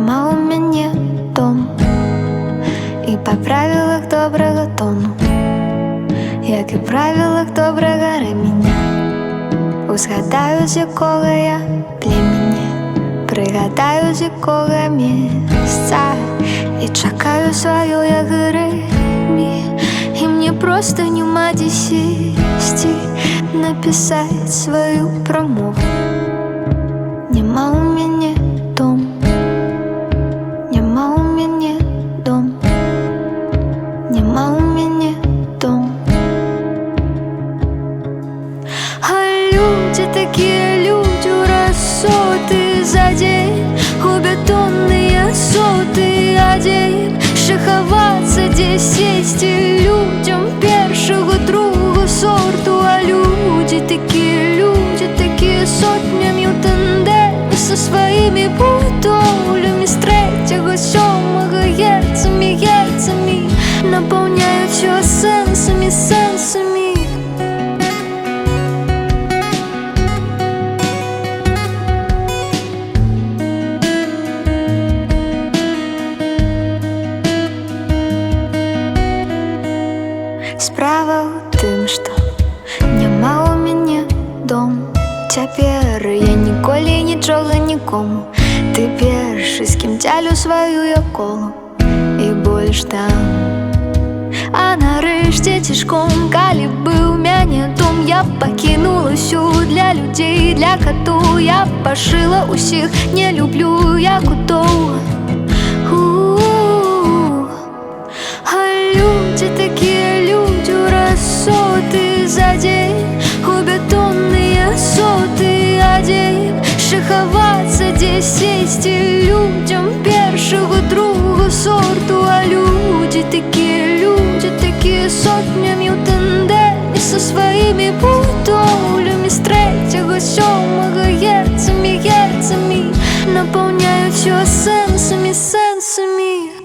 Няма у мяне дому, і па правілах добрага тону, як і правілах добрага рэменя, узгадаю, з якога я племені, прыгадаю, з якога месца, і чакаю сваё, як грэмі. І мне проста няма дзе сесці, напісаць сваю прамову. Няма у мяне дому, няма у мяне дому, няма у мяне дому. А людзі такія, людзі ў расоты за дзень, у бетонныя соты адзін, шахавацца, дзе сесці людзям першага, другога сорту. А людзі такія сотнямі ў тандэме са сваімі будоўлямі, з трэцяга, сёмага герцамі напаўняюць усё сэнсамі. Справа ў тым, што няма ў мяне дому. Цяпер я ніколі нічога нікому. Ты першы, з кім цялю сваю я колу, і больш там. А нарэшце цішком, калі быў мяне дом, я пакінула ўсё для людзей, для катоў. Я пашыла ўсіх, не люблю я кутоў. А людзі такія, людзі ў расоты за дзень, у бетонныя соты адзін, шахавацца, дзе сесці людзям першага, другога сорту. А людзі такія сотнямі ў тандэме са сваімі будоўлямі, з трэцяга, сёмага герцамі напаўняюць усё сэнсамі.